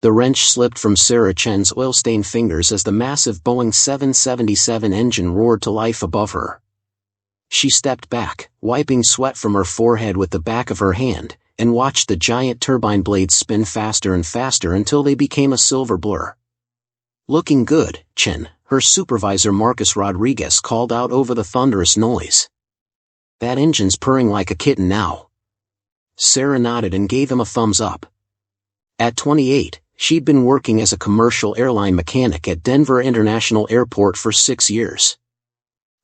The wrench slipped from Sarah Chen's oil-stained fingers as the massive Boeing 777 engine roared to life above her. She stepped back, wiping sweat from her forehead with the back of her hand, and watched the giant turbine blades spin faster and faster until they became a silver blur. "Looking good, Chen," her supervisor Marcus Rodriguez called out over the thunderous noise. "That engine's purring like a kitten now." Sarah nodded and gave him a thumbs up. At 28, she'd been working as a commercial airline mechanic at Denver International Airport for 6 years.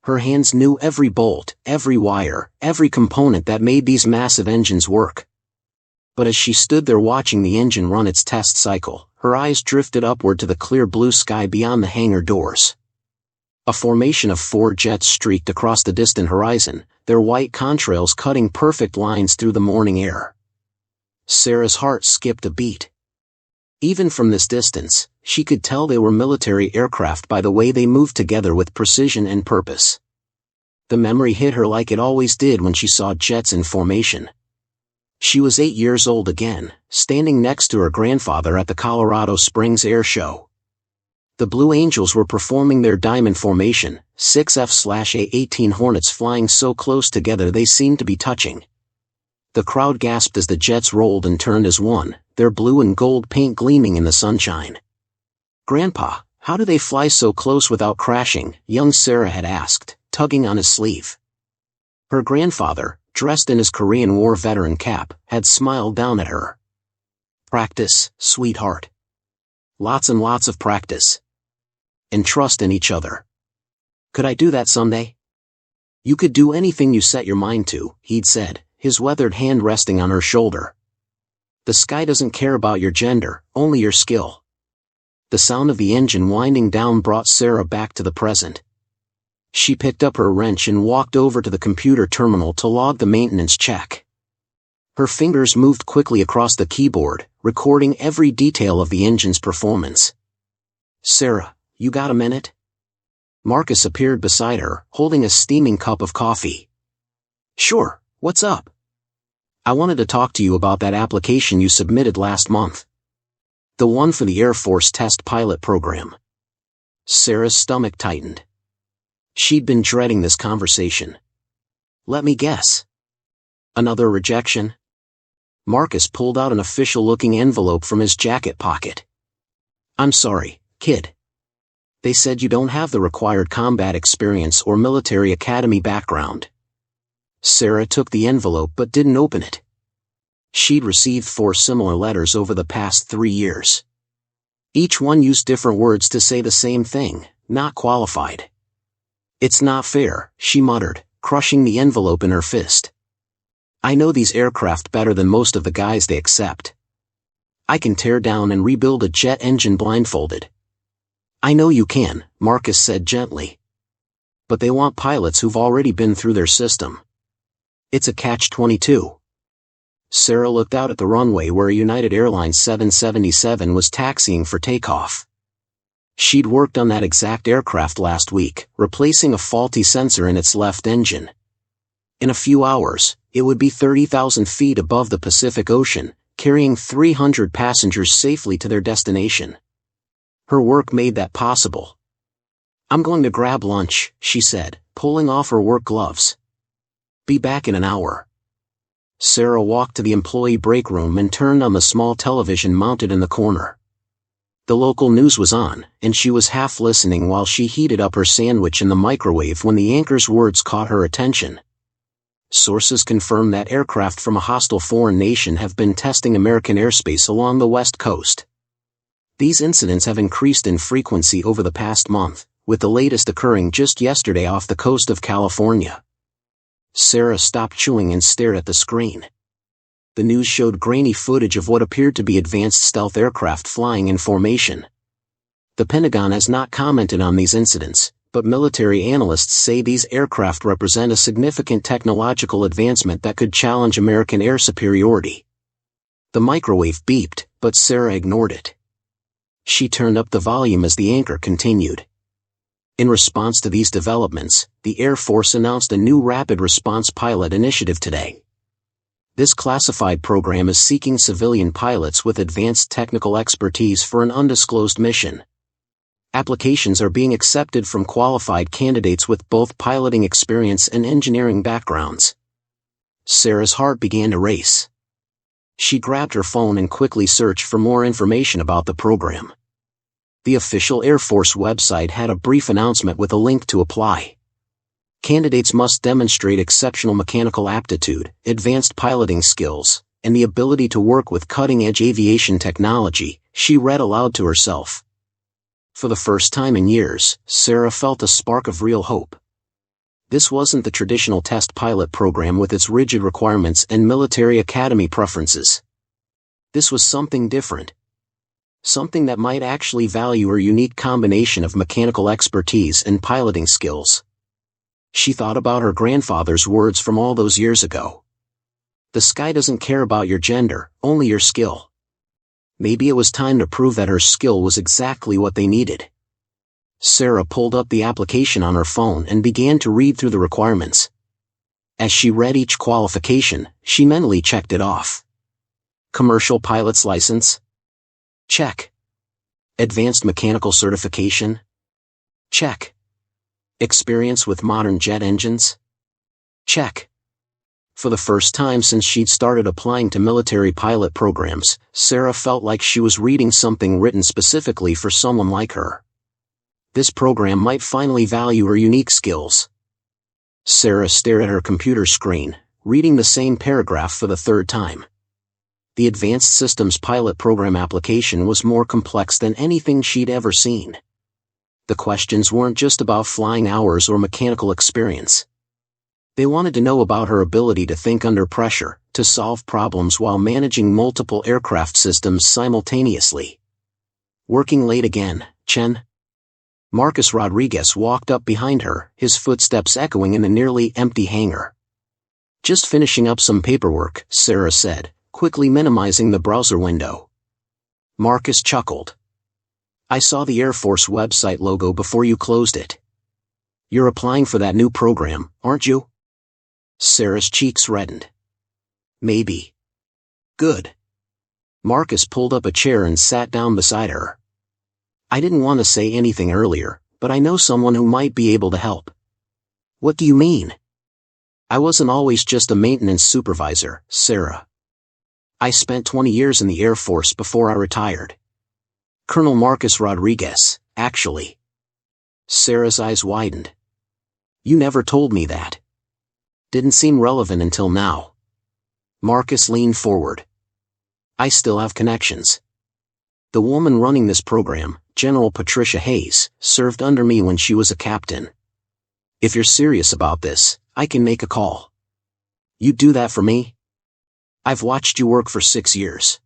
Her hands knew every bolt, every wire, every component that made these massive engines work. But as she stood there watching the engine run its test cycle, her eyes drifted upward to the clear blue sky beyond the hangar doors. A formation of 4 jets streaked across the distant horizon, their white contrails cutting perfect lines through the morning air. Sarah's heart skipped a beat. Even from this distance, she could tell they were military aircraft by the way they moved together with precision and purpose. The memory hit her like it always did when she saw jets in formation. She was 8 years old again, standing next to her grandfather at the Colorado Springs Air Show. The Blue Angels were performing their diamond formation, 6 F/A-18 Hornets flying so close together they seemed to be touching. The crowd gasped as the jets rolled and turned as one, their blue and gold paint gleaming in the sunshine. "Grandpa, how do they fly so close without crashing?" young Sarah had asked, tugging on his sleeve. Her grandfather, dressed in his Korean War veteran cap, had smiled down at her. "Practice, sweetheart. Lots and lots of practice. And trust in each other." "Could I do that someday?" "You could do anything you set your mind to," he'd said, his weathered hand resting on her shoulder. "The sky doesn't care about your gender, only your skill." The sound of the engine winding down brought Sarah back to the present. She picked up her wrench and walked over to the computer terminal to log the maintenance check. Her fingers moved quickly across the keyboard, recording every detail of the engine's performance. "Sarah, you got a minute?" Marcus appeared beside her, holding a steaming cup of coffee. "Sure, what's up?" "I wanted to talk to you about that application you submitted last month. The one for the Air Force test pilot program." Sarah's stomach tightened. She'd been dreading this conversation. "Let me guess. Another rejection?" Marcus pulled out an official-looking envelope from his jacket pocket. "I'm sorry, kid. They said you don't have the required combat experience or military academy background." Sarah took the envelope but didn't open it. She'd received 4 similar letters over the past 3 years. Each one used different words to say the same thing: not qualified. "It's not fair," she muttered, crushing the envelope in her fist. "I know these aircraft better than most of the guys they accept. I can tear down and rebuild a jet engine blindfolded." "I know you can," Marcus said gently. "But they want pilots who've already been through their system. It's a catch-22. Sarah looked out at the runway where a United Airlines 777 was taxiing for takeoff. She'd worked on that exact aircraft last week, replacing a faulty sensor in its left engine. In a few hours, it would be 30,000 feet above the Pacific Ocean, carrying 300 passengers safely to their destination. Her work made that possible. "I'm going to grab lunch," she said, pulling off her work gloves. "Be back in an hour." Sarah walked to the employee break room and turned on the small television mounted in the corner. The local news was on, and she was half listening while she heated up her sandwich in the microwave when the anchor's words caught her attention. Sources confirm that aircraft from a hostile foreign nation have been testing American airspace along the West Coast. These incidents have increased in frequency over the past month, with the latest occurring just yesterday off the coast of California. Sarah stopped chewing and stared at the screen. The news showed grainy footage of what appeared to be advanced stealth aircraft flying in formation. The Pentagon has not commented on these incidents, but military analysts say these aircraft represent a significant technological advancement that could challenge American air superiority. The microwave beeped, but Sarah ignored it. She turned up the volume as the anchor continued. In response to these developments, the Air Force announced a new rapid response pilot initiative today. This classified program is seeking civilian pilots with advanced technical expertise for an undisclosed mission. Applications are being accepted from qualified candidates with both piloting experience and engineering backgrounds. Sarah's heart began to race. She grabbed her phone and quickly searched for more information about the program. The official Air Force website had a brief announcement with a link to apply. Candidates must demonstrate exceptional mechanical aptitude, advanced piloting skills, and the ability to work with cutting-edge aviation technology, she read aloud to herself. For the first time in years, Sarah felt a spark of real hope. This wasn't the traditional test pilot program with its rigid requirements and military academy preferences. This was something different. Something that might actually value her unique combination of mechanical expertise and piloting skills. She thought about her grandfather's words from all those years ago. The sky doesn't care about your gender, only your skill. Maybe it was time to prove that her skill was exactly what they needed. Sarah pulled up the application on her phone and began to read through the requirements. As she read each qualification, she mentally checked it off. Commercial pilot's license? Check. Advanced mechanical certification? Check. Experience with modern jet engines? Check. For the first time since she'd started applying to military pilot programs, Sarah felt like she was reading something written specifically for someone like her. This program might finally value her unique skills. Sarah stared at her computer screen, reading the same paragraph for the third time. The Advanced Systems Pilot Program application was more complex than anything she'd ever seen. The questions weren't just about flying hours or mechanical experience. They wanted to know about her ability to think under pressure, to solve problems while managing multiple aircraft systems simultaneously. Working late again, Chen? Marcus Rodriguez walked up behind her, his footsteps echoing in the nearly empty hangar. Just finishing up some paperwork, Sarah said, quickly minimizing the browser window. Marcus chuckled. I saw the Air Force website logo before you closed it. You're applying for that new program, aren't you? Sarah's cheeks reddened. Maybe. Good. Marcus pulled up a chair and sat down beside her. I didn't want to say anything earlier, but I know someone who might be able to help. What do you mean? I wasn't always just a maintenance supervisor, Sarah. I spent 20 years in the Air Force before I retired. Colonel Marcus Rodriguez, actually. Sarah's eyes widened. You never told me that. Didn't seem relevant until now. Marcus leaned forward. I still have connections. The woman running this program, General Patricia Hayes, served under me when she was a captain. If you're serious about this, I can make a call. You'd do that for me? I've watched you work for 6 years.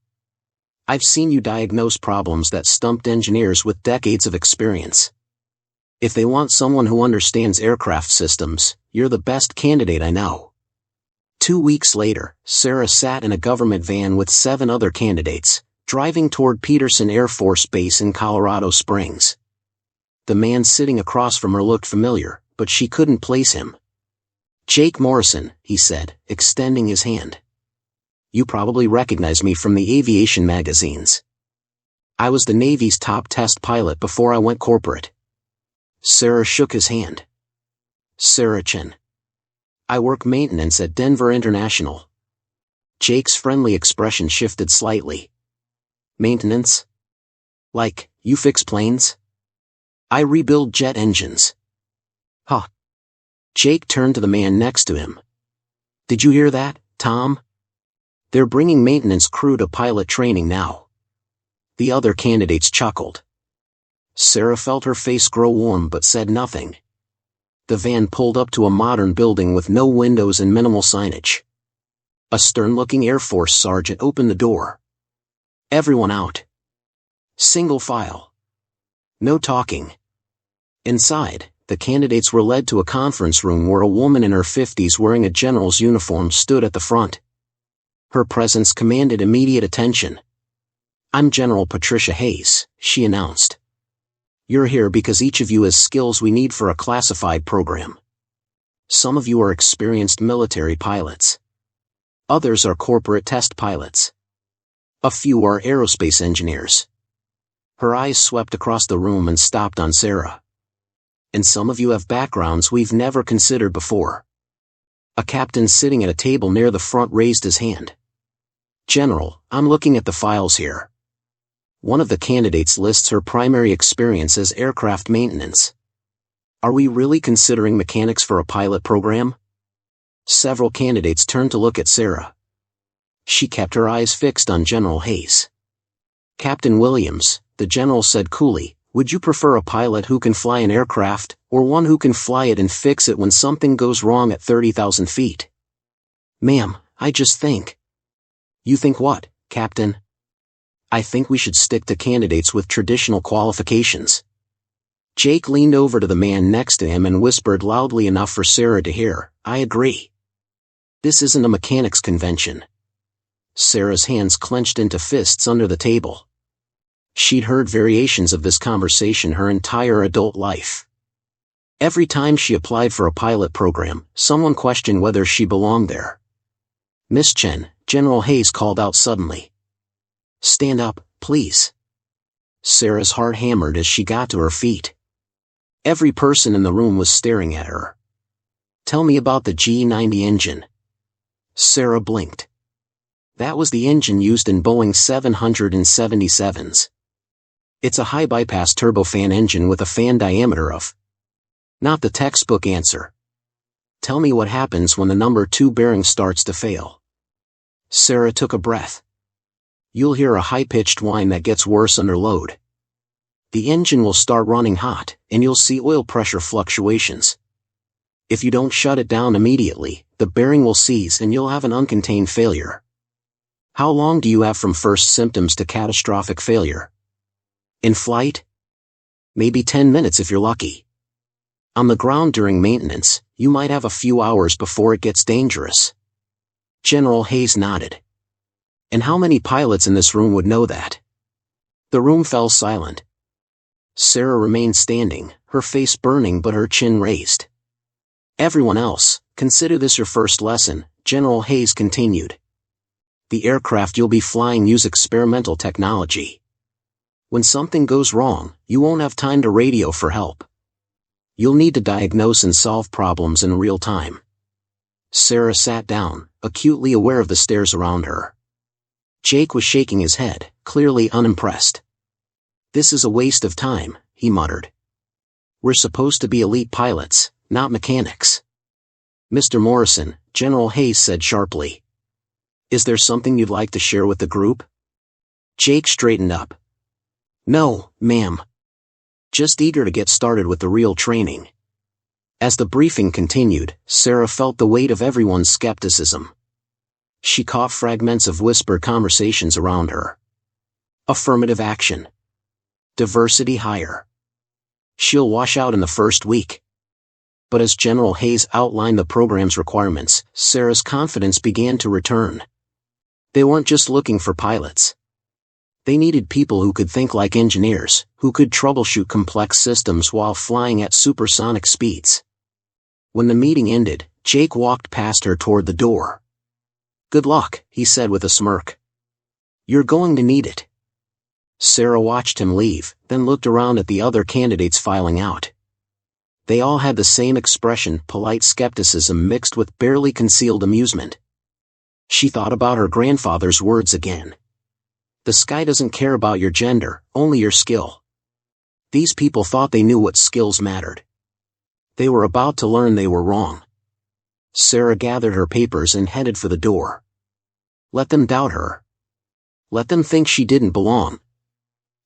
I've seen you diagnose problems that stumped engineers with decades of experience. If they want someone who understands aircraft systems, you're the best candidate I know. 2 weeks later, Sarah sat in a government van with 7 other candidates, driving toward Peterson Air Force Base in Colorado Springs. The man sitting across from her looked familiar, but she couldn't place him. Jake Morrison, he said, extending his hand. You probably recognize me from the aviation magazines. I was the Navy's top test pilot before I went corporate. Sarah shook his hand. Sarah Chen. I work maintenance at Denver International. Jake's friendly expression shifted slightly. Maintenance? Like, you fix planes? I rebuild jet engines. Huh. Jake turned to the man next to him. Did you hear that, Tom? They're bringing maintenance crew to pilot training now. The other candidates chuckled. Sarah felt her face grow warm but said nothing. The van pulled up to a modern building with no windows and minimal signage. A stern-looking Air Force sergeant opened the door. Everyone out. Single file. No talking. Inside, the candidates were led to a conference room where a woman in her 50s wearing a general's uniform stood at the front. Her presence commanded immediate attention. I'm General Patricia Hayes, she announced. You're here because each of you has skills we need for a classified program. Some of you are experienced military pilots. Others are corporate test pilots. A few are aerospace engineers. Her eyes swept across the room and stopped on Sarah. And some of you have backgrounds we've never considered before. A captain sitting at a table near the front raised his hand. General, I'm looking at the files here. One of the candidates lists her primary experience as aircraft maintenance. Are we really considering mechanics for a pilot program? Several candidates turned to look at Sarah. She kept her eyes fixed on General Hayes. Captain Williams, the general said coolly, would you prefer a pilot who can fly an aircraft, or one who can fly it and fix it when something goes wrong at 30,000 feet? Ma'am, I just think. You think what, Captain? I think we should stick to candidates with traditional qualifications. Jake leaned over to the man next to him and whispered loudly enough for Sarah to hear, I agree. This isn't a mechanics convention. Sarah's hands clenched into fists under the table. She'd heard variations of this conversation her entire adult life. Every time she applied for a pilot program, someone questioned whether she belonged there. Miss Chen, General Hayes called out suddenly. Stand up, please. Sarah's heart hammered as she got to her feet. Every person in the room was staring at her. Tell me about the G90 engine. Sarah blinked. That was the engine used in Boeing 777s. It's a high-bypass turbofan engine with a fan diameter of. Not the textbook answer. Tell me what happens when the number 2 bearing starts to fail. Sarah took a breath. You'll hear a high-pitched whine that gets worse under load. The engine will start running hot, and you'll see oil pressure fluctuations. If you don't shut it down immediately, the bearing will seize and you'll have an uncontained failure. How long do you have from first symptoms to catastrophic failure? In flight? Maybe 10 minutes if you're lucky. On the ground during maintenance, you might have a few hours before it gets dangerous. General Hayes nodded. And how many pilots in this room would know that? The room fell silent. Sarah remained standing, her face burning but her chin raised. Everyone else, consider this your first lesson, General Hayes continued. The aircraft you'll be flying use experimental technology. When something goes wrong, you won't have time to radio for help. You'll need to diagnose and solve problems in real time. Sarah sat down, acutely aware of the stares around her. Jake was shaking his head, clearly unimpressed. This is a waste of time, he muttered. We're supposed to be elite pilots, not mechanics. Mr. Morrison, General Hayes said sharply. Is there something you'd like to share with the group? Jake straightened up. No, ma'am. Just eager to get started with the real training. As the briefing continued, Sarah felt the weight of everyone's skepticism. She caught fragments of whispered conversations around her. Affirmative action. Diversity hire. She'll wash out in the first week. But as General Hayes outlined the program's requirements, Sarah's confidence began to return. They weren't just looking for pilots. They needed people who could think like engineers, who could troubleshoot complex systems while flying at supersonic speeds. When the meeting ended, Jake walked past her toward the door. Good luck, he said with a smirk. You're going to need it. Sarah watched him leave, then looked around at the other candidates filing out. They all had the same expression, polite skepticism mixed with barely concealed amusement. She thought about her grandfather's words again. The sky doesn't care about your gender, only your skill. These people thought they knew what skills mattered. They were about to learn they were wrong. Sarah gathered her papers and headed for the door. Let them doubt her. Let them think she didn't belong.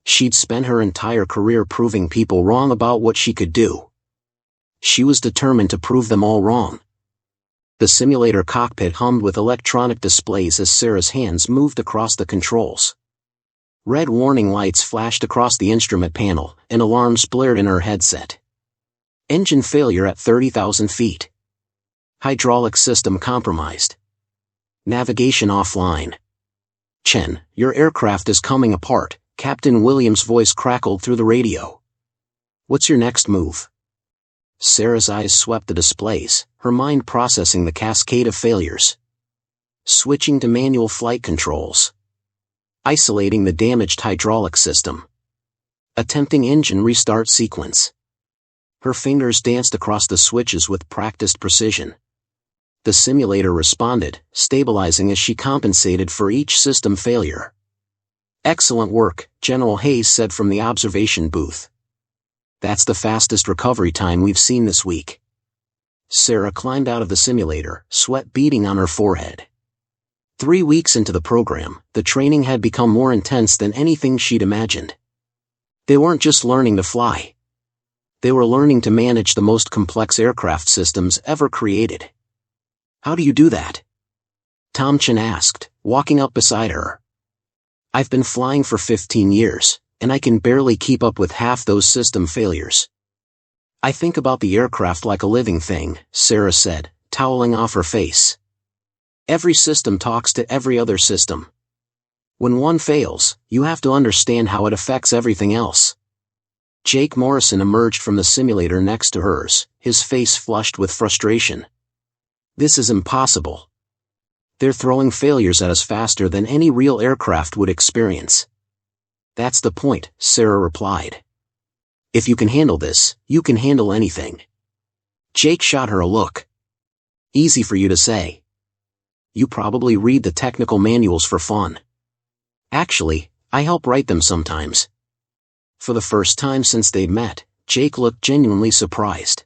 She'd spent her entire career proving people wrong about what she could do. She was determined to prove them all wrong. The simulator cockpit hummed with electronic displays as Sarah's hands moved across the controls. Red warning lights flashed across the instrument panel, and alarms blared in her headset. Engine failure at 30,000 feet. Hydraulic system compromised. Navigation offline. Chen, your aircraft is coming apart, Captain Williams' voice crackled through the radio. What's your next move? Sarah's eyes swept the displays, her mind processing the cascade of failures. Switching to manual flight controls. Isolating the damaged hydraulic system. Attempting engine restart sequence. Her fingers danced across the switches with practiced precision. The simulator responded, stabilizing as she compensated for each system failure. "Excellent work," General Hayes said from the observation booth. "That's the fastest recovery time we've seen this week." Sarah climbed out of the simulator, sweat beading on her forehead. 3 weeks into the program, the training had become more intense than anything she'd imagined. They weren't just learning to fly. They were learning to manage the most complex aircraft systems ever created. "How do you do that?" Tom Chen asked, walking up beside her. "I've been flying for 15 years, and I can barely keep up with half those system failures." "I think about the aircraft like a living thing," Sarah said, toweling off her face. "Every system talks to every other system. When one fails, you have to understand how it affects everything else." Jake Morrison emerged from the simulator next to hers, his face flushed with frustration. "This is impossible. They're throwing failures at us faster than any real aircraft would experience." "That's the point," Sarah replied. "If you can handle this, you can handle anything." Jake shot her a look. "Easy for you to say. You probably read the technical manuals for fun." "Actually, I help write them sometimes." For the first time since they'd met, Jake looked genuinely surprised.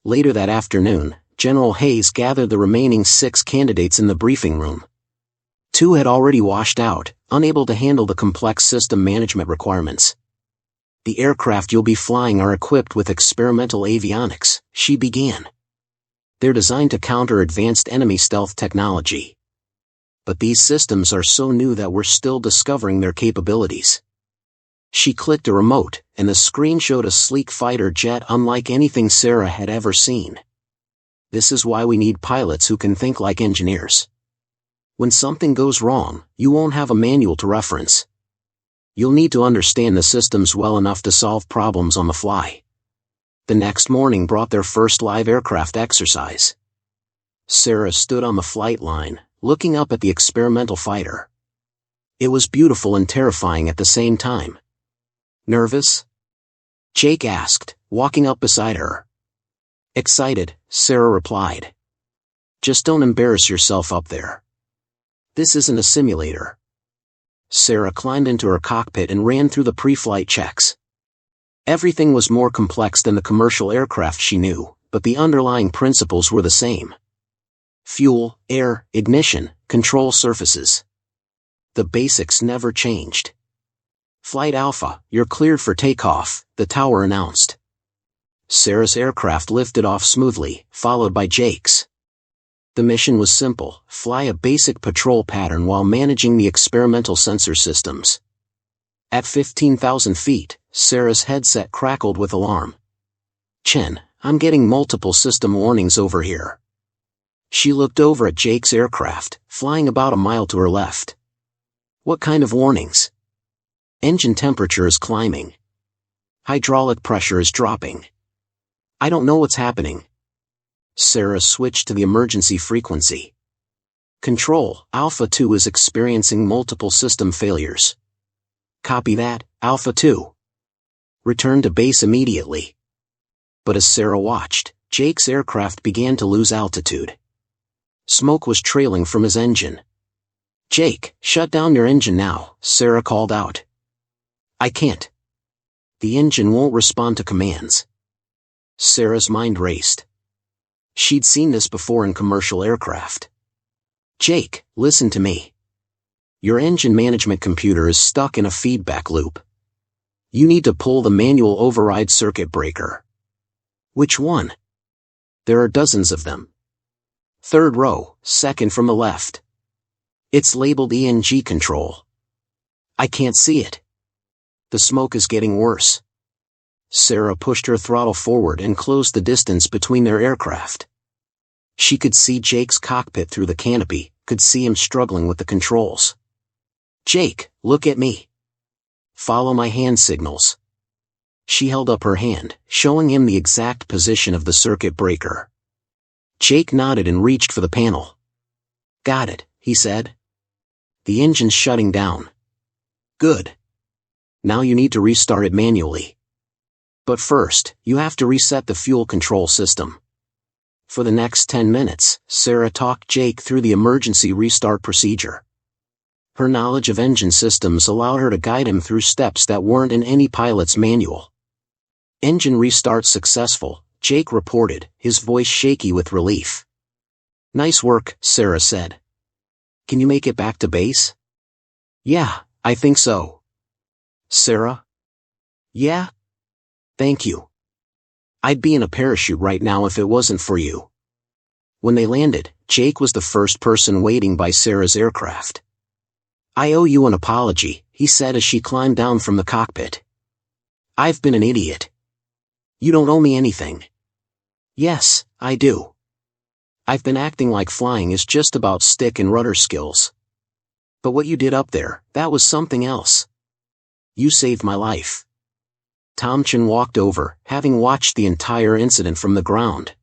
Later that afternoon, General Hayes gathered the remaining 6 candidates in the briefing room. 2 had already washed out, unable to handle the complex system management requirements. "The aircraft you'll be flying are equipped with experimental avionics," she began. "They're designed to counter advanced enemy stealth technology. But these systems are so new that we're still discovering their capabilities." She clicked a remote, and the screen showed a sleek fighter jet unlike anything Sarah had ever seen. "This is why we need pilots who can think like engineers. When something goes wrong, you won't have a manual to reference. You'll need to understand the systems well enough to solve problems on the fly." The next morning brought their first live aircraft exercise. Sarah stood on the flight line, looking up at the experimental fighter. It was beautiful and terrifying at the same time. "Nervous?" Jake asked, walking up beside her. "Excited," Sarah replied. "Just don't embarrass yourself up there. This isn't a simulator." Sarah climbed into her cockpit and ran through the pre-flight checks. Everything was more complex than the commercial aircraft she knew, but the underlying principles were the same. Fuel, air, ignition, control surfaces. The basics never changed. "Flight Alpha, you're cleared for takeoff," the tower announced. Sarah's aircraft lifted off smoothly, followed by Jake's. The mission was simple: fly a basic patrol pattern while managing the experimental sensor systems. At 15,000 feet, Sarah's headset crackled with alarm. "Chen, I'm getting multiple system warnings over here." She looked over at Jake's aircraft, flying about a mile to her left. "What kind of warnings?" "Engine temperature is climbing. Hydraulic pressure is dropping. I don't know what's happening." Sarah switched to the emergency frequency. "Control, Alpha 2 is experiencing multiple system failures." "Copy that, Alpha 2. Return to base immediately." But as Sarah watched, Jake's aircraft began to lose altitude. Smoke was trailing from his engine. "Jake, shut down your engine now," Sarah called out. "I can't. The engine won't respond to commands." Sarah's mind raced. She'd seen this before in commercial aircraft. "Jake, listen to me. Your engine management computer is stuck in a feedback loop. You need to pull the manual override circuit breaker." "Which one?" "There are dozens of them. 3rd row, 2nd from the left. It's labeled ENG control." "I can't see it. The smoke is getting worse." Sarah pushed her throttle forward and closed the distance between their aircraft. She could see Jake's cockpit through the canopy, could see him struggling with the controls. "Jake, look at me. Follow my hand signals." She held up her hand, showing him the exact position of the circuit breaker. Jake nodded and reached for the panel. "Got it," he said. The engine's shutting down. Good. Now you need to restart it manually. But first, you have to reset the fuel control system. For the next 10 minutes, Sarah talked Jake through the emergency restart procedure. Her knowledge of engine systems allowed her to guide him through steps that weren't in any pilot's manual. Engine restart successful, Jake reported, his voice shaky with relief. Nice work, Sarah said. Can you make it back to base? Yeah, I think so. Sarah? Yeah? Thank you. I'd be in a parachute right now if it wasn't for you. When they landed, Jake was the first person waiting by Sarah's aircraft. I owe you an apology, he said as she climbed down from the cockpit. I've been an idiot. You don't owe me anything. Yes, I do. I've been acting like flying is just about stick and rudder skills. But what you did up there, that was something else. You saved my life. Tom Chin walked over, having watched the entire incident from the ground.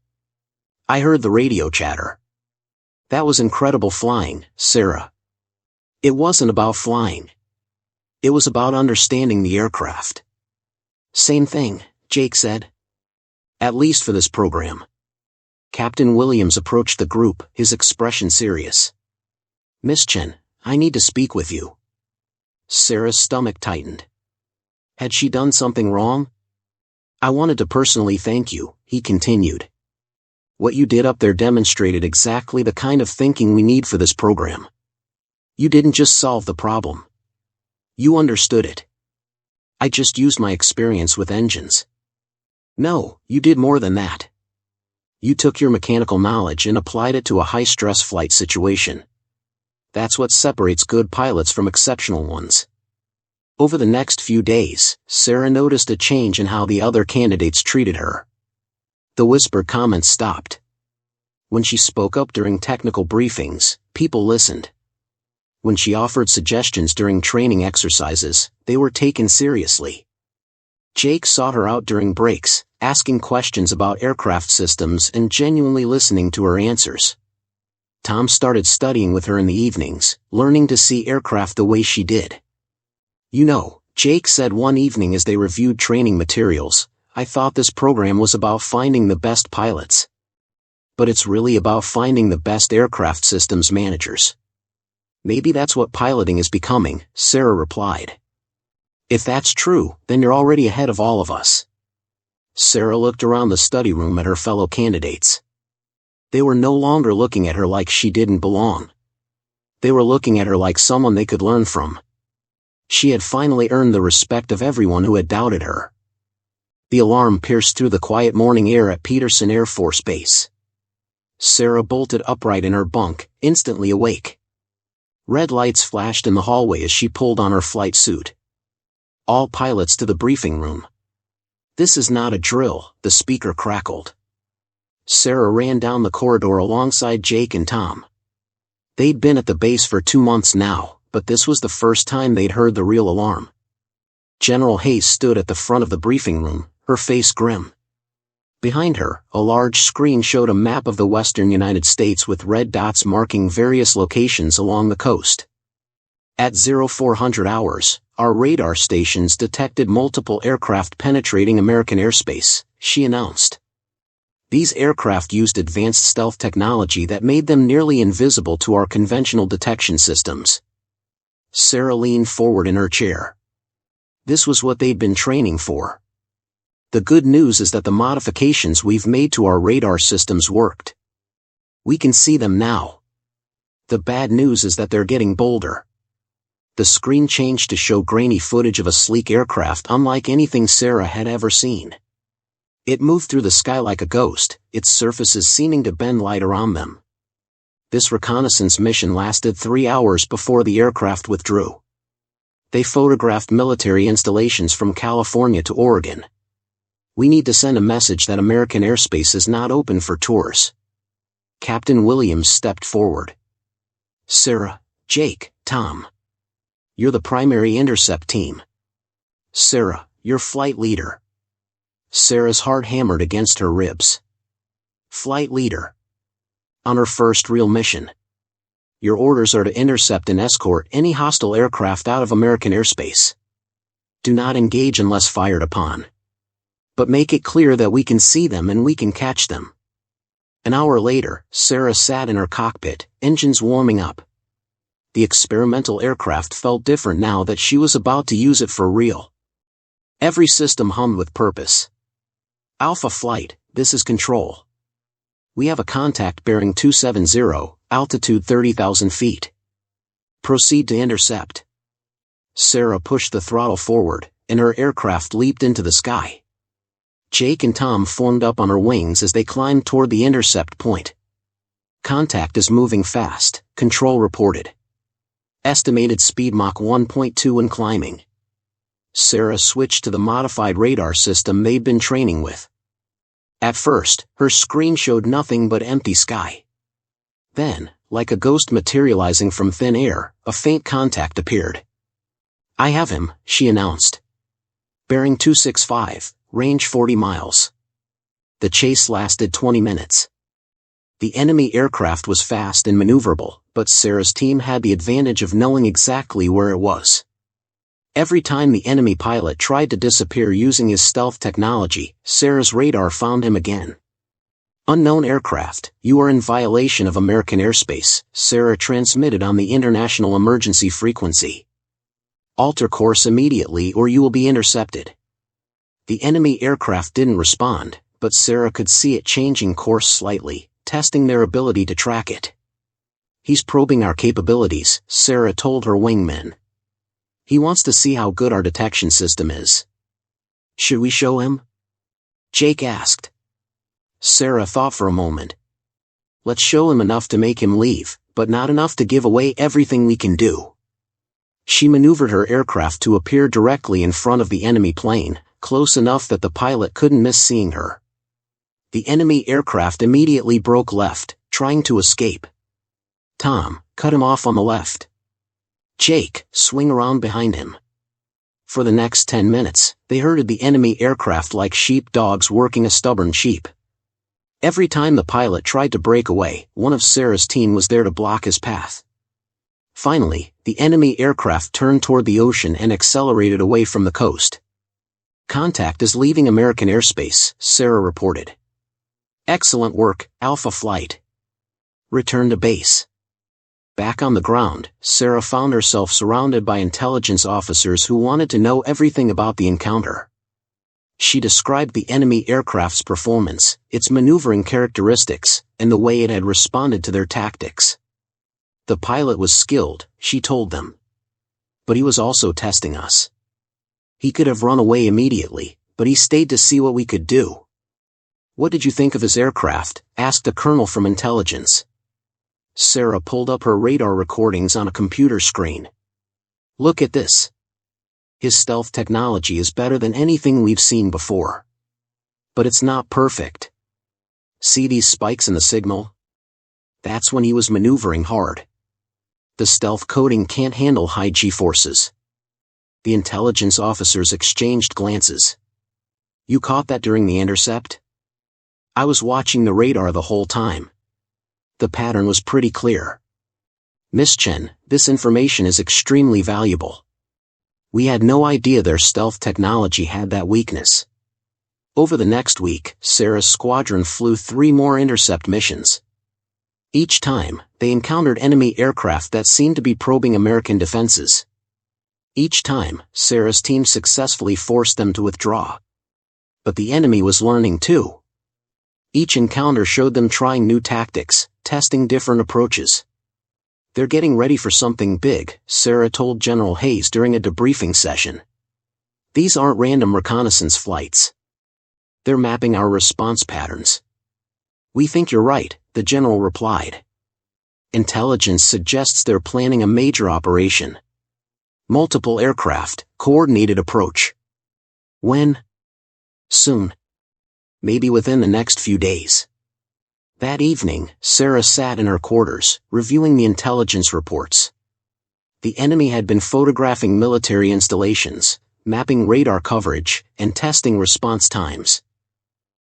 I heard the radio chatter. That was incredible flying, Sarah. It wasn't about flying. It was about understanding the aircraft. Same thing, Jake said. At least for this program. Captain Williams approached the group, his expression serious. Miss Chen, I need to speak with you. Sarah's stomach tightened. Had she done something wrong? I wanted to personally thank you, he continued. What you did up there demonstrated exactly the kind of thinking we need for this program. You didn't just solve the problem. You understood it. I just used my experience with engines. No, you did more than that. You took your mechanical knowledge and applied it to a high-stress flight situation. That's what separates good pilots from exceptional ones. Over the next few days, Sarah noticed a change in how the other candidates treated her. The whispered comments stopped. When she spoke up during technical briefings, people listened. When she offered suggestions during training exercises, they were taken seriously. Jake sought her out during breaks, asking questions about aircraft systems and genuinely listening to her answers. Tom started studying with her in the evenings, learning to see aircraft the way she did. You know, Jake said one evening as they reviewed training materials, I thought this program was about finding the best pilots. But it's really about finding the best aircraft systems managers. Maybe that's what piloting is becoming, Sarah replied. If that's true, then you're already ahead of all of us. Sarah looked around the study room at her fellow candidates. They were no longer looking at her like she didn't belong. They were looking at her like someone they could learn from. She had finally earned the respect of everyone who had doubted her. The alarm pierced through the quiet morning air at Peterson Air Force Base. Sarah bolted upright in her bunk, instantly awake. Red lights flashed in the hallway as she pulled on her flight suit. All pilots to the briefing room. This is not a drill, the speaker crackled. Sarah ran down the corridor alongside Jake and Tom. They'd been at the base for 2 months now, but this was the first time they'd heard the real alarm. General Hayes stood at the front of the briefing room, her face grim. Behind her, a large screen showed a map of the western United States with red dots marking various locations along the coast. At 0400 hours, our radar stations detected multiple aircraft penetrating American airspace, she announced. These aircraft used advanced stealth technology that made them nearly invisible to our conventional detection systems. Sarah leaned forward in her chair. This was what they'd been training for. The good news is that the modifications we've made to our radar systems worked. We can see them now. The bad news is that they're getting bolder. The screen changed to show grainy footage of a sleek aircraft unlike anything Sarah had ever seen. It moved through the sky like a ghost, its surfaces seeming to bend light around them. This reconnaissance mission lasted 3 hours before the aircraft withdrew. They photographed military installations from California to Oregon. We need to send a message that American airspace is not open for tours. Captain Williams stepped forward. Sarah, Jake, Tom. You're the primary Intercept team. Sarah, you're flight leader. Sarah's heart hammered against her ribs. Flight leader. On her first real mission. Your orders are to intercept and escort any hostile aircraft out of American airspace. Do not engage unless fired upon. But make it clear that we can see them and we can catch them. An hour later, Sarah sat in her cockpit, engines warming up. The experimental aircraft felt different now that she was about to use it for real. Every system hummed with purpose. Alpha Flight, this is Control. We have a contact bearing 270, altitude 30,000 feet. Proceed to intercept. Sarah pushed the throttle forward, and her aircraft leaped into the sky. Jake and Tom formed up on her wings as they climbed toward the intercept point. Contact is moving fast, Control reported. Estimated speed Mach 1.2 and climbing. Sarah switched to the modified radar system they'd been training with. At first, her screen showed nothing but empty sky. Then, like a ghost materializing from thin air, a faint contact appeared. I have him, she announced. Bearing 265, range 40 miles. The chase lasted 20 minutes. The enemy aircraft was fast and maneuverable, but Sarah's team had the advantage of knowing exactly where it was. Every time the enemy pilot tried to disappear using his stealth technology, Sarah's radar found him again. Unknown aircraft, you are in violation of American airspace, Sarah transmitted on the international emergency frequency. Alter course immediately or you will be intercepted. The enemy aircraft didn't respond, but Sarah could see it changing course slightly, testing their ability to track it. He's probing our capabilities, Sarah told her wingmen. He wants to see how good our detection system is. Should we show him? Jake asked. Sarah thought for a moment. Let's show him enough to make him leave, but not enough to give away everything we can do. She maneuvered her aircraft to appear directly in front of the enemy plane, close enough that the pilot couldn't miss seeing her. The enemy aircraft immediately broke left, trying to escape. Tom, cut him off on the left. Jake, swing around behind him. For the next 10 minutes, they herded the enemy aircraft like sheep dogs working a stubborn sheep. Every time the pilot tried to break away, one of Sarah's team was there to block his path. Finally, the enemy aircraft turned toward the ocean and accelerated away from the coast. Contact is leaving American airspace, Sarah reported. Excellent work, Alpha Flight. Return to base. Back on the ground, Sarah found herself surrounded by intelligence officers who wanted to know everything about the encounter. She described the enemy aircraft's performance, its maneuvering characteristics, and the way it had responded to their tactics. The pilot was skilled, she told them. But he was also testing us. He could have run away immediately, but he stayed to see what we could do. What did you think of his aircraft? Asked a colonel from intelligence. Sarah pulled up her radar recordings on a computer screen. Look at this. His stealth technology is better than anything we've seen before. But it's not perfect. See these spikes in the signal? That's when he was maneuvering hard. The stealth coating can't handle high G-forces. The intelligence officers exchanged glances. You caught that during the intercept? I was watching the radar the whole time. The pattern was pretty clear. Miss Chen, this information is extremely valuable. We had no idea their stealth technology had that weakness. Over the next week, Sarah's squadron flew 3 more intercept missions. Each time, they encountered enemy aircraft that seemed to be probing American defenses. Each time, Sarah's team successfully forced them to withdraw. But the enemy was learning too. Each encounter showed them trying new tactics, testing different approaches. They're getting ready for something big, Sarah told General Hayes during a debriefing session. These aren't random reconnaissance flights. They're mapping our response patterns. We think you're right, the general replied. Intelligence suggests they're planning a major operation. Multiple aircraft, coordinated approach. When? Soon. Maybe within the next few days. That evening, Sarah sat in her quarters, reviewing the intelligence reports. The enemy had been photographing military installations, mapping radar coverage, and testing response times.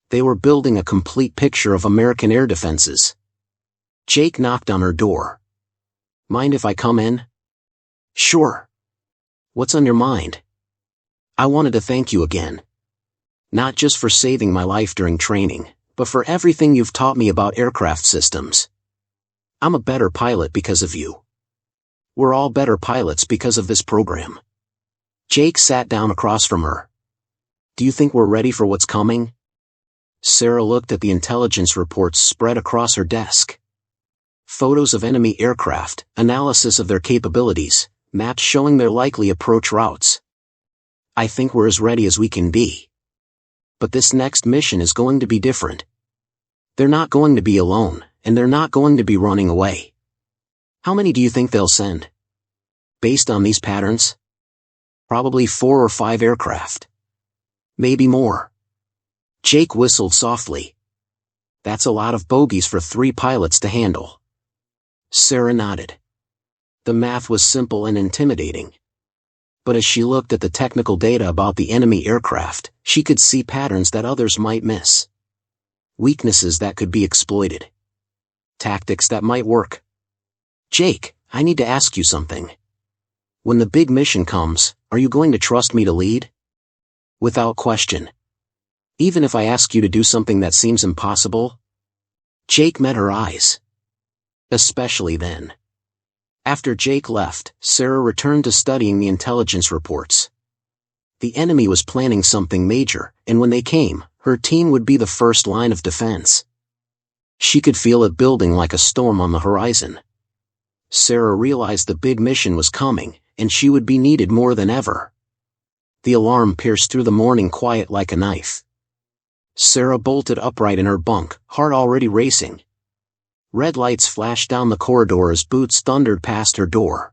They were building a complete picture of American air defenses. Jake knocked on her door. Mind if I come in? Sure. What's on your mind? I wanted to thank you again. Not just for saving my life during training, but for everything you've taught me about aircraft systems. I'm a better pilot because of you. We're all better pilots because of this program. Jake sat down across from her. Do you think we're ready for what's coming? Sarah looked at the intelligence reports spread across her desk. Photos of enemy aircraft, analysis of their capabilities, maps showing their likely approach routes. I think we're as ready as we can be. But this next mission is going to be different. They're not going to be alone, and they're not going to be running away. How many do you think they'll send? Based on these patterns? Probably 4 or 5 aircraft. Maybe more. Jake whistled softly. That's a lot of bogies for 3 pilots to handle. Sarah nodded. The math was simple and intimidating. But as she looked at the technical data about the enemy aircraft, she could see patterns that others might miss. Weaknesses that could be exploited. Tactics that might work. Jake, I need to ask you something. When the big mission comes, are you going to trust me to lead? Without question. Even if I ask you to do something that seems impossible? Jake met her eyes. Especially then. After Jake left, Sarah returned to studying the intelligence reports. The enemy was planning something major, and when they came, her team would be the first line of defense. She could feel it building like a storm on the horizon. Sarah realized the big mission was coming, and she would be needed more than ever. The alarm pierced through the morning quiet like a knife. Sarah bolted upright in her bunk, heart already racing. Red lights flashed down the corridor as boots thundered past her door.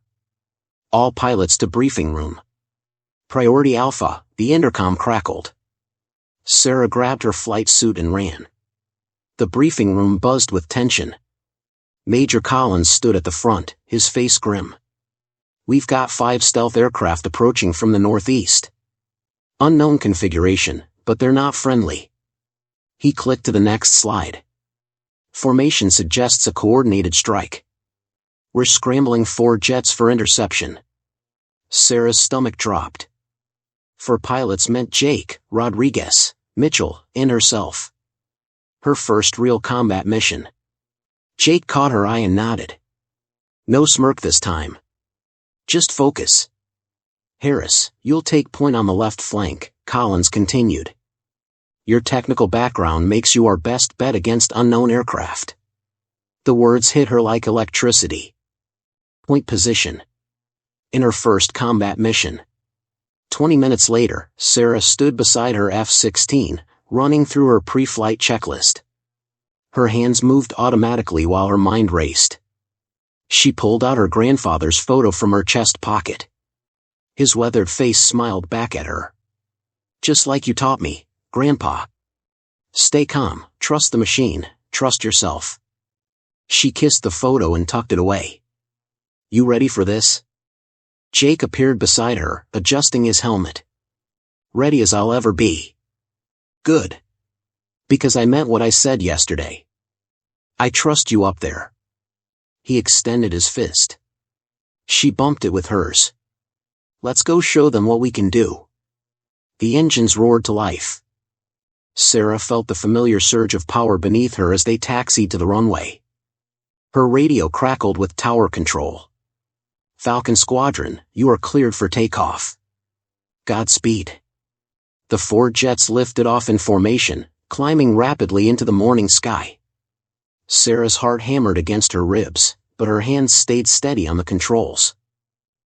All pilots to briefing room. Priority Alpha, the intercom crackled. Sarah grabbed her flight suit and ran. The briefing room buzzed with tension. Major Collins stood at the front, his face grim. We've got 5 stealth aircraft approaching from the northeast. Unknown configuration, but they're not friendly. He clicked to the next slide. Formation suggests a coordinated strike. We're scrambling 4 jets for interception. Sarah's stomach dropped. 4 pilots meant Jake, Rodriguez, Mitchell, and herself. Her first real combat mission. Jake caught her eye and nodded. No smirk this time. Just focus. Harris, you'll take point on the left flank, Collins continued. Your technical background makes you our best bet against unknown aircraft. The words hit her like electricity. Point position. In her first combat mission. 20 minutes later, Sarah stood beside her F-16, running through her pre-flight checklist. Her hands moved automatically while her mind raced. She pulled out her grandfather's photo from her chest pocket. His weathered face smiled back at her. Just like you taught me, Grandpa. Stay calm, trust the machine, trust yourself. She kissed the photo and tucked it away. You ready for this? Jake appeared beside her, adjusting his helmet. Ready as I'll ever be. Good. Because I meant what I said yesterday. I trust you up there. He extended his fist. She bumped it with hers. Let's go show them what we can do. The engines roared to life. Sarah felt the familiar surge of power beneath her as they taxied to the runway. Her radio crackled with tower control. Falcon Squadron, you are cleared for takeoff. Godspeed. The 4 jets lifted off in formation, climbing rapidly into the morning sky. Sarah's heart hammered against her ribs, but her hands stayed steady on the controls.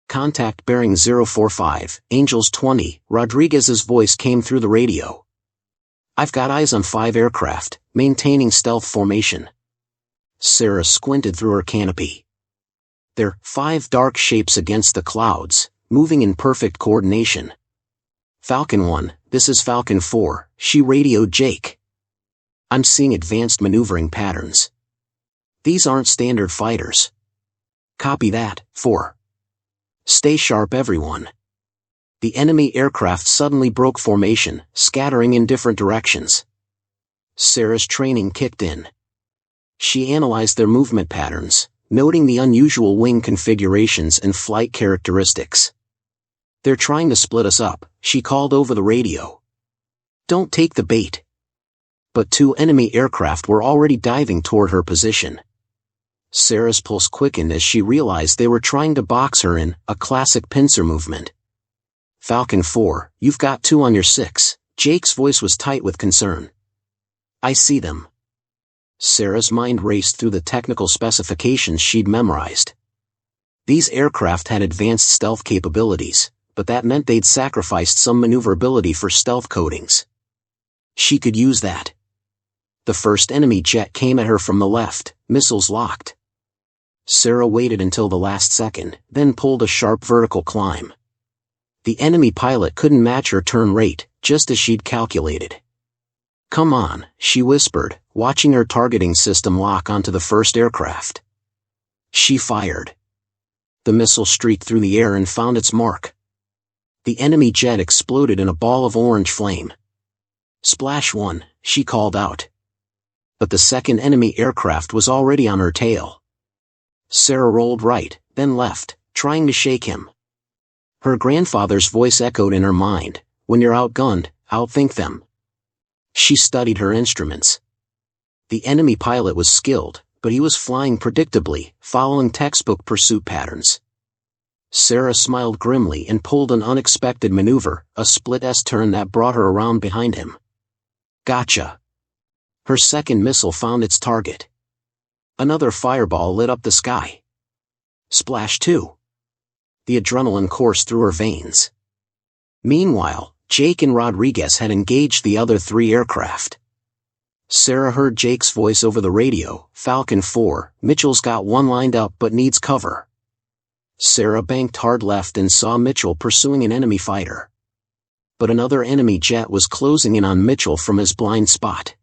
Contact bearing 045, Angels 20, Rodriguez's voice came through the radio. I've got eyes on 5 aircraft, maintaining stealth formation. Sarah squinted through her canopy. They're 5 dark shapes against the clouds, moving in perfect coordination. Falcon 1, this is Falcon 4, she radioed Jake. I'm seeing advanced maneuvering patterns. These aren't standard fighters. Copy that, 4. Stay sharp everyone. The enemy aircraft suddenly broke formation, scattering in different directions. Sarah's training kicked in. She analyzed their movement patterns, noting the unusual wing configurations and flight characteristics. "They're trying to split us up," she called over the radio. "Don't take the bait." But 2 enemy aircraft were already diving toward her position. Sarah's pulse quickened as she realized they were trying to box her in, a classic pincer movement. "Falcon 4, you've got 2 on your 6, Jake's voice was tight with concern. "I see them." Sarah's mind raced through the technical specifications she'd memorized. These aircraft had advanced stealth capabilities, but that meant they'd sacrificed some maneuverability for stealth coatings. She could use that. The first enemy jet came at her from the left, missiles locked. Sarah waited until the last second, then pulled a sharp vertical climb. The enemy pilot couldn't match her turn rate, just as she'd calculated. "Come on," she whispered, watching her targeting system lock onto the first aircraft. She fired. The missile streaked through the air and found its mark. The enemy jet exploded in a ball of orange flame. "Splash 1, she called out. But the second enemy aircraft was already on her tail. Sarah rolled right, then left, trying to shake him. Her grandfather's voice echoed in her mind, "When you're outgunned, outthink them." She studied her instruments. The enemy pilot was skilled, but he was flying predictably, following textbook pursuit patterns. Sarah smiled grimly and pulled an unexpected maneuver, a split S-turn that brought her around behind him. "Gotcha." Her second missile found its target. Another fireball lit up the sky. Splash 2. The adrenaline coursed through her veins. Meanwhile, Jake and Rodriguez had engaged the other 3 aircraft. Sarah heard Jake's voice over the radio, "Falcon 4, Mitchell's got 1 lined up but needs cover." Sarah banked hard left and saw Mitchell pursuing an enemy fighter. But another enemy jet was closing in on Mitchell from his blind spot.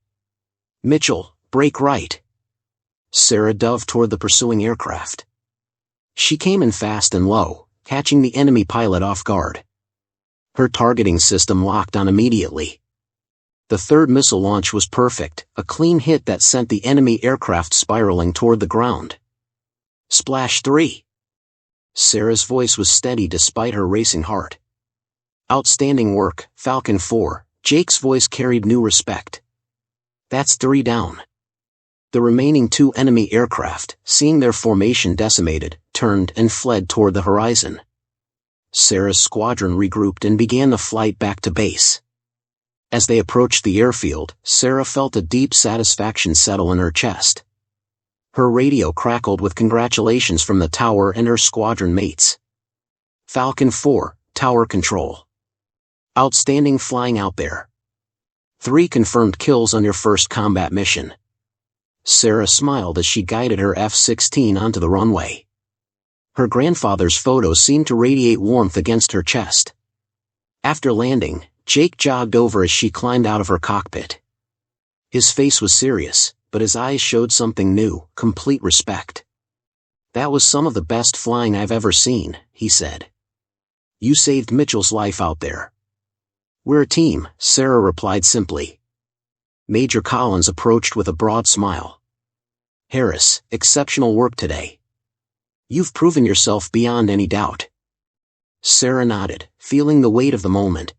"Mitchell, brake right." Sarah dove toward the pursuing aircraft. She came in fast and low, catching the enemy pilot off guard. Her targeting system locked on immediately. The third missile launch was perfect, a clean hit that sent the enemy aircraft spiraling toward the ground. "Splash 3. Sarah's voice was steady despite her racing heart. "Outstanding work, Falcon 4, Jake's voice carried new respect. "That's 3 down." The remaining 2 enemy aircraft, seeing their formation decimated, turned and fled toward the horizon. Sarah's squadron regrouped and began the flight back to base. As they approached the airfield, Sarah felt a deep satisfaction settle in her chest. Her radio crackled with congratulations from the tower and her squadron mates. "Falcon 4, tower control. Outstanding flying out there. 3 confirmed kills on your first combat mission." Sarah smiled as she guided her F-16 onto the runway. Her grandfather's photo seemed to radiate warmth against her chest. After landing, Jake jogged over as she climbed out of her cockpit. His face was serious, but his eyes showed something new, complete respect. "That was some of the best flying I've ever seen," he said. "You saved Mitchell's life out there." "We're a team," Sarah replied simply. Major Collins approached with a broad smile. "Harris, exceptional work today. You've proven yourself beyond any doubt." Sarah nodded, feeling the weight of the moment.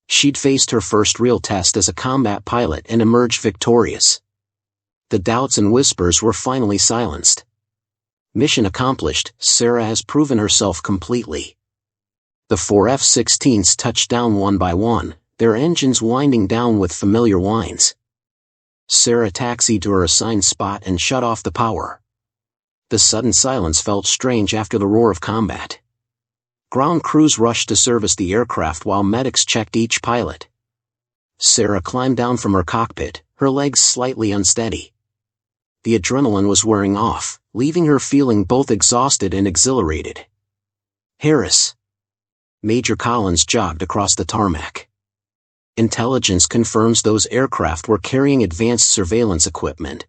She'd faced her first real test as a combat pilot and emerged victorious. The doubts and whispers were finally silenced. Mission accomplished, Sarah has proven herself completely. The 4 F-16s touched down one by one, their engines winding down with familiar whines. Sarah taxied to her assigned spot and shut off the power. The sudden silence felt strange after the roar of combat. Ground crews rushed to service the aircraft while medics checked each pilot. Sarah climbed down from her cockpit, her legs slightly unsteady. The adrenaline was wearing off, leaving her feeling both exhausted and exhilarated. "Harris." Major Collins jogged across the tarmac. "Intelligence confirms those aircraft were carrying advanced surveillance equipment.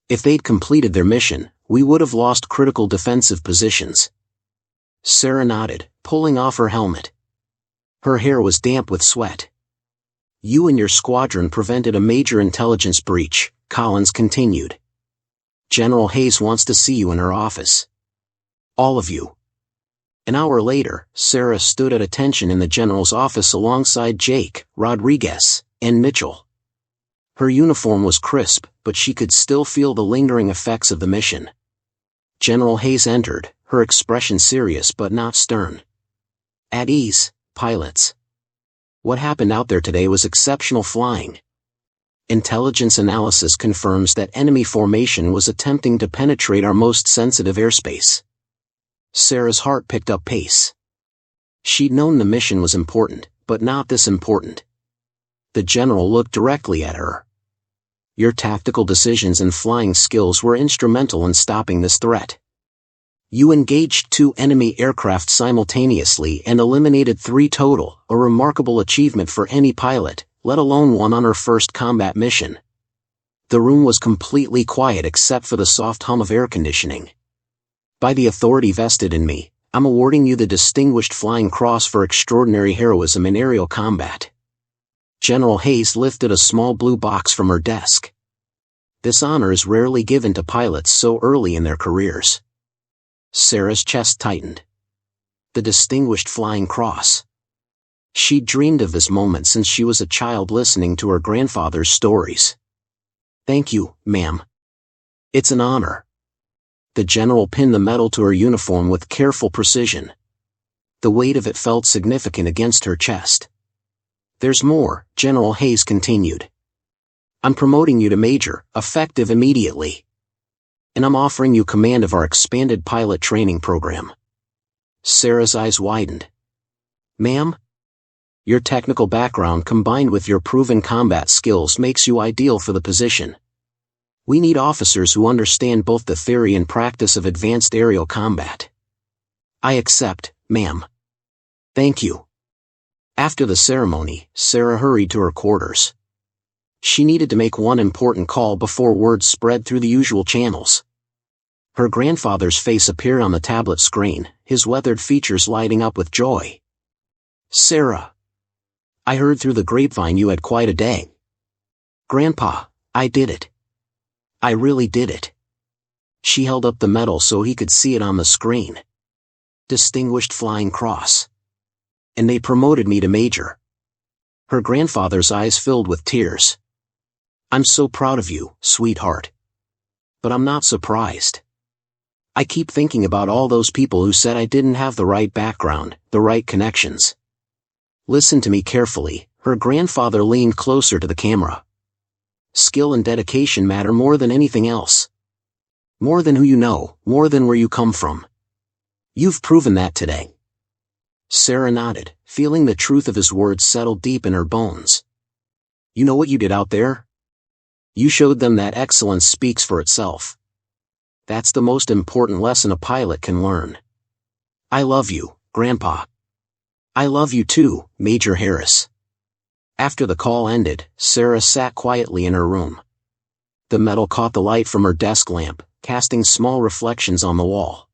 If they'd completed their mission, we would have lost critical defensive positions." Sarah nodded, pulling off her helmet. Her hair was damp with sweat. "You and your squadron prevented a major intelligence breach," Collins continued. General Hayes wants to see you in her office. All of you. An hour later, Sarah stood at attention in the general's office alongside Jake, Rodriguez, and Mitchell. Her uniform was crisp, but she could still feel the lingering effects of the mission. General Hayes entered, her expression serious but not stern. At ease, pilots. What happened out there today was exceptional flying. Intelligence analysis confirms that enemy formation was attempting to penetrate our most sensitive airspace. Sarah's heart picked up pace. She'd known the mission was important, but not this important. The general looked directly at her. Your tactical decisions and flying skills were instrumental in stopping this threat. You engaged 2 enemy aircraft simultaneously and eliminated 3 total, a remarkable achievement for any pilot, let alone one on her first combat mission. The room was completely quiet except for the soft hum of air conditioning. By the authority vested in me, I'm awarding you the Distinguished Flying Cross for extraordinary heroism in aerial combat. General Hayes lifted a small blue box from her desk. This honor is rarely given to pilots so early in their careers. Sarah's chest tightened. The Distinguished Flying Cross. She'd dreamed of this moment since she was a child listening to her grandfather's stories. Thank you, ma'am. It's an honor. The general pinned the medal to her uniform with careful precision. The weight of it felt significant against her chest. There's more, General Hayes continued. I'm promoting you to major, effective immediately. And I'm offering you command of our expanded pilot training program. Sarah's eyes widened. Ma'am? Your technical background combined with your proven combat skills makes you ideal for the position. We need officers who understand both the theory and practice of advanced aerial combat. I accept, ma'am. Thank you. After the ceremony, Sarah hurried to her quarters. She needed to make one important call before word spread through the usual channels. Her grandfather's face appeared on the tablet screen, his weathered features lighting up with joy. Sarah. I heard through the grapevine you had quite a day. Grandpa, I did it. I really did it. She held up the medal so he could see it on the screen. Distinguished Flying Cross. And they promoted me to major. Her grandfather's eyes filled with tears. I'm so proud of you, sweetheart. But I'm not surprised. I keep thinking about all those people who said I didn't have the right background, the right connections. Listen to me carefully, her grandfather leaned closer to the camera. Skill and dedication matter more than anything else. More than who you know, more than where you come from. You've proven that today. Sarah nodded, feeling the truth of his words settle deep in her bones. You know what you did out there? You showed them that excellence speaks for itself. That's the most important lesson a pilot can learn. I love you, Grandpa. I love you too, Major Harris. After the call ended, Sarah sat quietly in her room. The medal caught the light from her desk lamp, casting small reflections on the wall.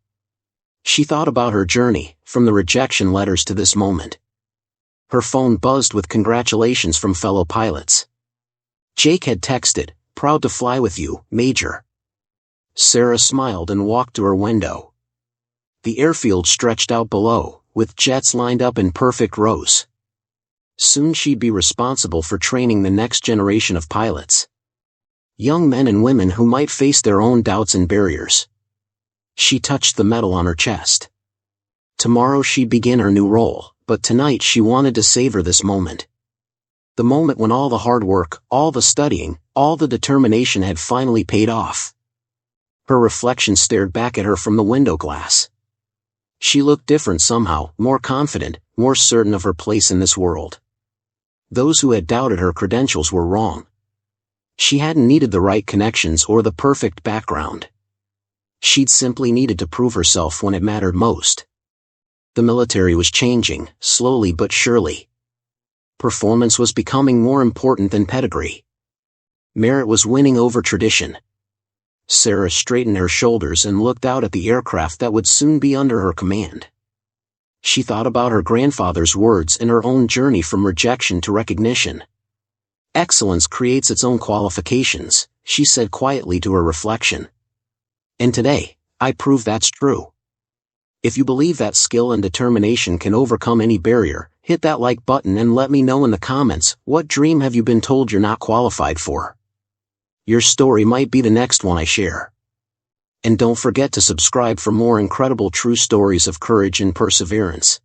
She thought about her journey, from the rejection letters to this moment. Her phone buzzed with congratulations from fellow pilots. Jake had texted, "Proud to fly with you, Major." Sarah smiled and walked to her window. The airfield stretched out below, with jets lined up in perfect rows. Soon she'd be responsible for training the next generation of pilots. Young men and women who might face their own doubts and barriers. She touched the medal on her chest. Tomorrow she'd begin her new role, but tonight she wanted to savor this moment. The moment when all the hard work, all the studying, all the determination had finally paid off. Her reflection stared back at her from the window glass. She looked different somehow, more confident, more certain of her place in this world. Those who had doubted her credentials were wrong. She hadn't needed the right connections or the perfect background. She'd simply needed to prove herself when it mattered most. The military was changing, slowly but surely. Performance was becoming more important than pedigree. Merit was winning over tradition. Sarah straightened her shoulders and looked out at the aircraft that would soon be under her command. She thought about her grandfather's words and her own journey from rejection to recognition. Excellence creates its own qualifications, she said quietly to her reflection. And today, I prove that's true. If you believe that skill and determination can overcome any barrier, hit that like button and let me know in the comments, what dream have you been told you're not qualified for? Your story might be the next one I share. And don't forget to subscribe for more incredible true stories of courage and perseverance.